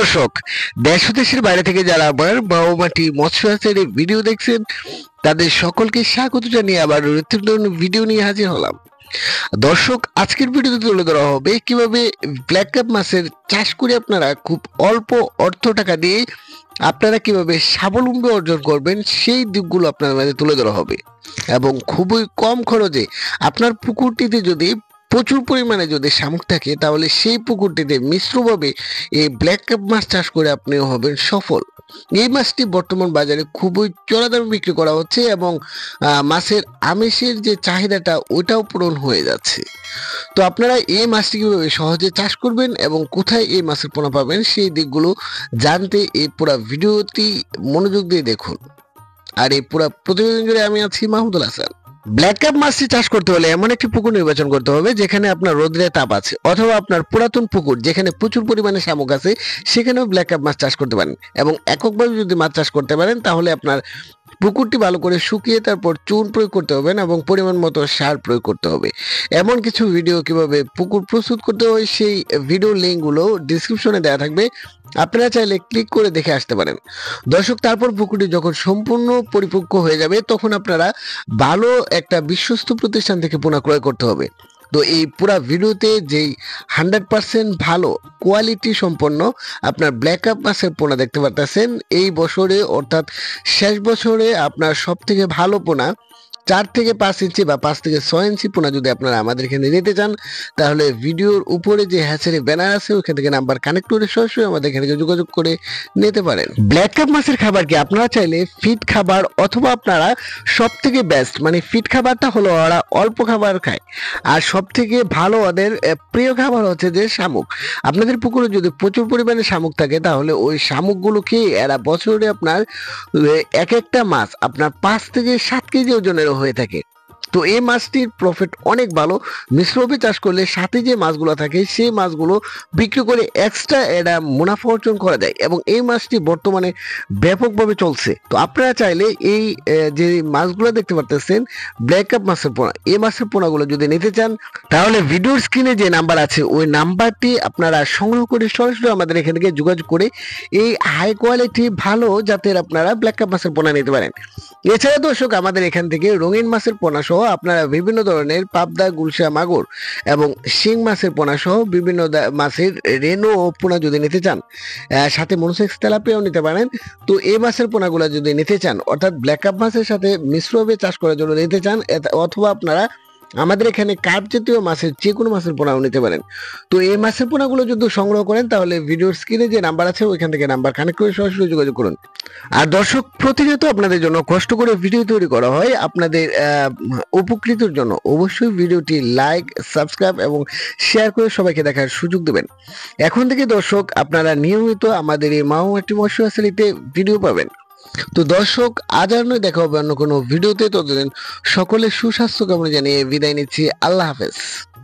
দর্শক, দেশ ও দেশের বাইরে থেকে যারা আমার বাবা মাটি মৎস্য চাষের ভিডিও দেখছেন তাদের সকলকে স্বাগত জানিয়ে আবার নতুন ভিডিও নিয়ে হাজির হলাম। দর্শক, আজকের ভিডিওতে তুলে ধরা হবে কিভাবে ব্ল্যাক কাপ মাছের চাষ করে আপনারা খুব অল্প অর্থ টাকা দিয়ে আপনারা কিভাবে স্বাবলম্বী অর্জন করবেন সেই দিকগুলো আপনার মাঝে তুলে ধরা হবে এবং খুবই কম খরচে আপনার পুকুরটিতে যদি প্রচুর পরিমাণে যদি শামুক থাকে তাহলে সেই পুকুরটিতে মিশ্রভাবে এই ব্ল্যাক কাপ মাছ চাষ করে আপনিও হবেন সফল। এই মাছটি বর্তমান বাজারে খুবই চড়া দামে বিক্রি করা হচ্ছে এবং মাছের আমিষের যে চাহিদাটা ওটাও পূরণ হয়ে যাচ্ছে। তো আপনারা এই মাছটি কিভাবে সহজে চাষ করবেন এবং কোথায় এই মাছের পোনা পাবেন সেই দিকগুলো জানতে এই পুরো ভিডিওটি মনোযোগ দিয়ে দেখুন। আর এই পুরো প্রতিবেদন জুড়ে আমি আছি মাহমুদুল হাসান। ব্ল্যাক কাপ মাছটি চাষ করতে হলে এমন একটি পুকুর নির্বাচন করতে হবে যেখানে আপনার রোদ্রের তাপ আছে, অথবা আপনার পুরাতন পুকুর যেখানে প্রচুর পরিমাণে শামুক আছে সেখানেও ব্ল্যাক কাপ মাছ চাষ করতে পারেন। এবং এককভাবে যদি মাছ চাষ করতে পারেন তাহলে আপনার পুকুরটি ভালো করে শুকিয়ে তারপর চুন প্রয়োগ করতে হবে এবং পরিমাণ মতো সার প্রয়োগ করতে হবে। এমন কিছু ভিডিও কিভাবে পুকুর প্রস্তুত করতে হয় সেই ভিডিও লিঙ্কগুলো ডিসক্রিপশনে দেওয়া থাকবে, আপনারা চাইলে ক্লিক করে দেখে আসতে পারেন। দর্শক, তারপর পুকুরটি যখন সম্পূর্ণ পরিপক্ক হয়ে যাবে তখন আপনারা ভালো একটা বিশ্বস্ত প্রতিষ্ঠান থেকে পোনা ক্রয় করতে হবে। তো এই পুরা ভিডিওতে যেই 100% ভালো কোয়ালিটি সম্পন্ন আপনার ব্ল্যাক কাপ মাছের পোনা দেখতে পারতেছেন, এই বছরে অর্থাৎ শেষ বছরে আপনার সব থেকে ভালো পোনা 4 থেকে 5 ইঞ্চি বা 5 থেকে 6 ইঞ্চি পোনা যদি আপনারা আমাদের এখানে নিতে চান তাহলে ভিডিওর উপরে যে হ্যাচারি ব্যানার আছে ওখান থেকে নাম্বার কানেক্ট করে সরাসরি আমাদের এখানে যোগাযোগ করে নিতে পারেন। ব্ল্যাক কাপ মাছের খাবার কি আপনারা চাইলে ফিট খাবার, অথবা আপনারা সব থেকে বেস্ট মানে ফিট খাবারটা হলো ওরা অল্প খাবার খায় আর সব থেকে ভালো ওদের প্রিয় খাবার হচ্ছে যে শামুক। আপনাদের পুকুরে যদি প্রচুর পরিমাণে শামুক থাকে তাহলে ওই শামুকগুলো খেয়ে এরা বছরে আপনার এক একটা মাছ আপনার 5 থেকে 7 কেজি ওজনের হয়ে থাকে। তো এই মাছটির প্রফিট অনেক ভালো। মিশ্রভাবে চাষ করলে সাথে যে মাছগুলো থাকে সেই মাছগুলো বিক্রি করে এক্সট্রা এরা মুনাফা অর্জন করা যায় এবং এই মাছটি বর্তমানে ব্যাপকভাবে চলছে। তো আপনারা চাইলে এই যে মাছগুলো দেখতে পারতেছেন ব্ল্যাক কাপ মাছের পোনা, এই মাছের পোনাগুলো যদি নিতে চান তাহলে ভিডিওর স্ক্রিনে যে নাম্বার আছে ওই নাম্বারটি আপনারা সংগ্রহ করে সরাসরি আমাদের এখান থেকে যোগাযোগ করে এই হাই কোয়ালিটি ভালো জাতের আপনারা ব্ল্যাক কাপ মাছের পোনা নিতে পারেন। এছাড়া দর্শক, আমাদের এখান থেকে রঙিন মাছের পোনা সহ আপনারা বিভিন্ন ধরনের পাবদা, গুলশা, মাগুর এবং শিং মাছের পোনা সহ বিভিন্ন মাছের রেনো পোনা যদি নিতে চান, সাথে মনোসেক্স তেলাপিয়াও নিতে পারেন। তো এই মাছের পোনাগুলো যদি নিতে চান অর্থাৎ ব্ল্যাক কাপ মাছের সাথে মিশ্রভাবে চাষ করার জন্য নিতে চান, অথবা আপনারা আমাদের এখানে কার্প জাতীয় মাছের যে কোনো মাছের পোনাও নিতে পারেন। তো এই মাছের পোনাগুলো যদি সংগ্রহ করেন তাহলে ভিডিওর স্ক্রিনে যে নাম্বার আছে ওইখান থেকে নাম্বার কানেক্ট করে সরাসরি যোগাযোগ করুন। আর দর্শক, প্রতিনিয়ত আপনাদের জন্য কষ্ট করে ভিডিও তৈরি করা হয় আপনাদের উপকৃতের জন্য। অবশ্যই ভিডিওটি লাইক, সাবস্ক্রাইব এবং শেয়ার করে সবাইকে দেখার সুযোগ দেবেন। এখন থেকে দর্শক আপনারা নিয়মিত আমাদের এই মাওমাটি মৎস্য হ্যাচারিতে ভিডিও পাবেন। তো দর্শক, আজ আর নয়, দেখা হবে অন্য কোনো ভিডিওতে। ততদিন সকলের সুস্বাস্থ্য কামনা জানিয়ে বিদায় নিচ্ছি। আল্লাহ হাফেজ।